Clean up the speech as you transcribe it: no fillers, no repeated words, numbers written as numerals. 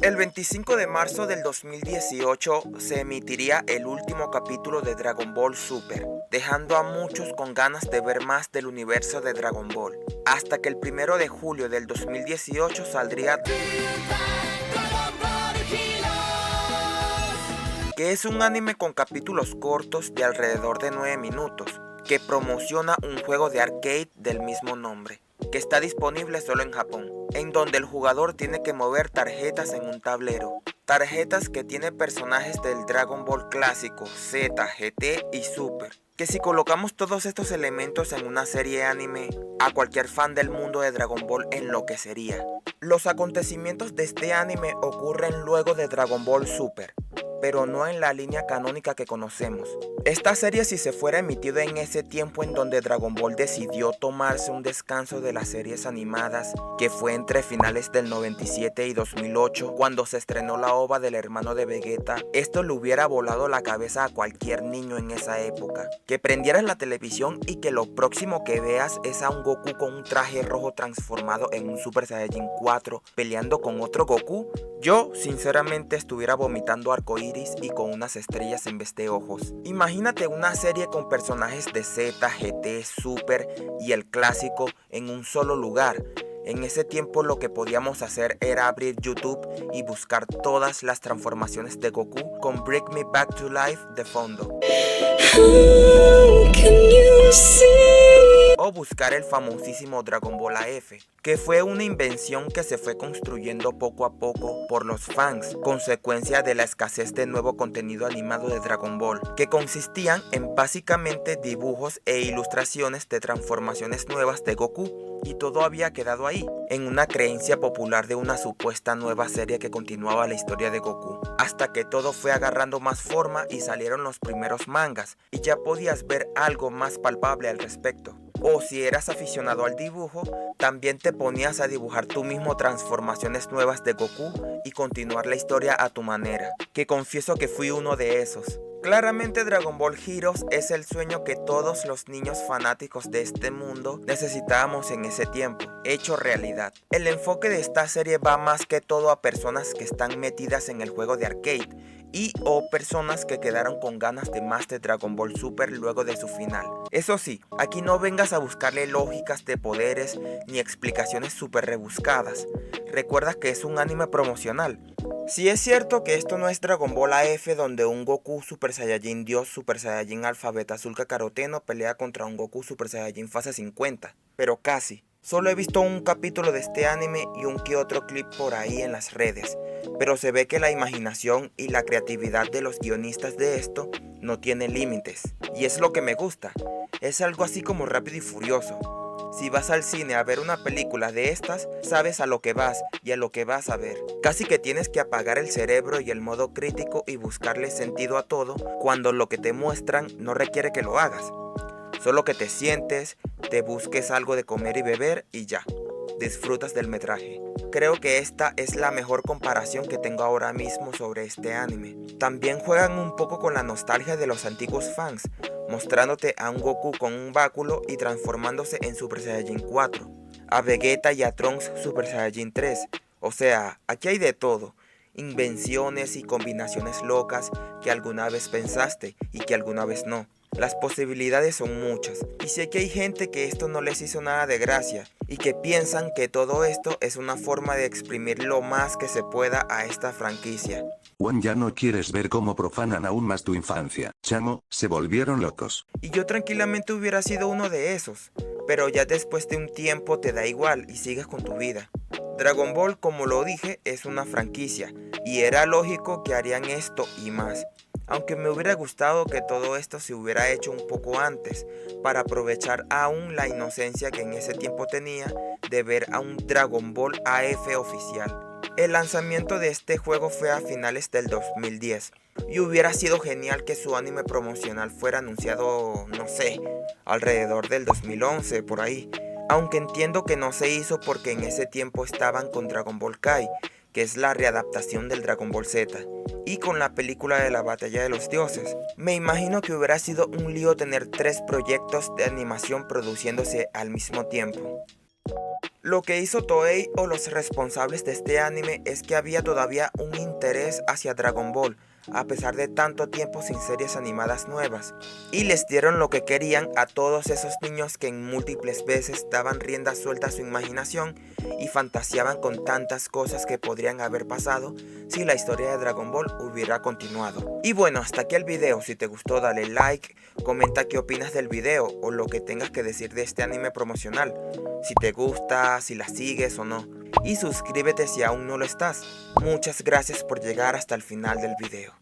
El 25 de marzo del 2018 se emitiría el último capítulo de Dragon Ball Super, dejando a muchos con ganas de ver más del universo de Dragon Ball, hasta que el 1 de julio del 2018 saldría que es un anime con capítulos cortos de alrededor de 9 minutos, que promociona un juego de arcade del mismo nombre, que está disponible solo en Japón, en donde el jugador tiene que mover tarjetas en un tablero. Tarjetas que tiene personajes del Dragon Ball clásico, Z, GT y Super. Que si colocamos todos estos elementos en una serie anime, a cualquier fan del mundo de Dragon Ball enloquecería. Los acontecimientos de este anime ocurren luego de Dragon Ball Super, pero no en la línea canónica que conocemos. Esta serie, si se fuera emitida en ese tiempo en donde Dragon Ball decidió tomarse un descanso de las series animadas, que fue entre finales del 97 y 2008, cuando se estrenó la OVA del hermano de Vegeta, esto le hubiera volado la cabeza a cualquier niño en esa época. Que prendieras la televisión y que lo próximo que veas es a un Goku con un traje rojo transformado en un Super Saiyajin 4 peleando con otro Goku. Yo sinceramente estuviera vomitando arcoíris y con unas estrellas en vez de ojos. Imagínate una serie con personajes de Z, GT, Super y el clásico en un solo lugar. En ese tiempo lo que podíamos hacer era abrir YouTube y buscar todas las transformaciones de Goku con Bring Me Back to Life de fondo. O buscar el famosísimo Dragon Ball AF, que fue una invención que se fue construyendo poco a poco por los fans, consecuencia de la escasez de nuevo contenido animado de Dragon Ball, que consistían en básicamente dibujos e ilustraciones de transformaciones nuevas de Goku, y todo había quedado ahí, en una creencia popular de una supuesta nueva serie que continuaba la historia de Goku, hasta que todo fue agarrando más forma y salieron los primeros mangas, y ya podías ver algo más palpable al respecto. O si eras aficionado al dibujo, también te ponías a dibujar tú mismo transformaciones nuevas de Goku y continuar la historia a tu manera, que confieso que fui uno de esos. Claramente Dragon Ball Heroes es el sueño que todos los niños fanáticos de este mundo necesitábamos en ese tiempo, hecho realidad. El enfoque de esta serie va más que todo a personas que están metidas en el juego de arcade y o personas que quedaron con ganas de más de Dragon Ball Super luego de su final. Eso sí, aquí no vengas a buscarle lógicas de poderes ni explicaciones súper rebuscadas. Recuerda que es un anime promocional. Sí es cierto que esto no es Dragon Ball AF donde un Goku Super Saiyajin Dios Super Saiyajin Alpha Beta Azul Kakaroteno pelea contra un Goku Super Saiyajin fase 50, pero casi. Solo he visto un capítulo de este anime y un que otro clip por ahí en las redes, pero se ve que la imaginación y la creatividad de los guionistas de esto no tiene límites, y es lo que me gusta. Es algo así como Rápido y Furioso. Si vas al cine a ver una película de estas, sabes a lo que vas y a lo que vas a ver. Casi que tienes que apagar el cerebro y el modo crítico y buscarle sentido a todo cuando lo que te muestran no requiere que lo hagas. Solo que te sientes, te busques algo de comer y beber y ya, disfrutas del metraje. Creo que esta es la mejor comparación que tengo ahora mismo sobre este anime. También juegan un poco con la nostalgia de los antiguos fans, mostrándote a un Goku con un báculo y transformándose en Super Saiyajin 4, a Vegeta y a Trunks Super Saiyajin 3, o sea, aquí hay de todo, invenciones y combinaciones locas que alguna vez pensaste y que alguna vez no. Las posibilidades son muchas, y sé que hay gente que esto no les hizo nada de gracia, y que piensan que todo esto es una forma de exprimir lo más que se pueda a esta franquicia. Juan, ya no quieres ver cómo profanan aún más tu infancia. Chamo, se volvieron locos. Y yo tranquilamente hubiera sido uno de esos, pero ya después de un tiempo te da igual y sigues con tu vida. Dragon Ball, como lo dije, es una franquicia, y era lógico que harían esto y más. Aunque me hubiera gustado que todo esto se hubiera hecho un poco antes, para aprovechar aún la inocencia que en ese tiempo tenía de ver a un Dragon Ball AF oficial. El lanzamiento de este juego fue a finales del 2010, y hubiera sido genial que su anime promocional fuera anunciado, no sé, alrededor del 2011, por ahí. Aunque entiendo que no se hizo porque en ese tiempo estaban con Dragon Ball Kai, que es la readaptación del Dragon Ball Z, y con la película de la Batalla de los Dioses. Me imagino que hubiera sido un lío tener 3 proyectos de animación produciéndose al mismo tiempo. Lo que hizo Toei o los responsables de este anime es que había todavía un interés hacia Dragon Ball, a pesar de tanto tiempo sin series animadas nuevas, y les dieron lo que querían a todos esos niños que en múltiples veces daban rienda suelta a su imaginación y fantaseaban con tantas cosas que podrían haber pasado si la historia de Dragon Ball hubiera continuado. Y bueno, hasta aquí el video. Si te gustó, dale like, comenta qué opinas del video o lo que tengas que decir de este anime promocional, si te gusta, si la sigues o no, y suscríbete si aún no lo estás. Muchas gracias por llegar hasta el final del video.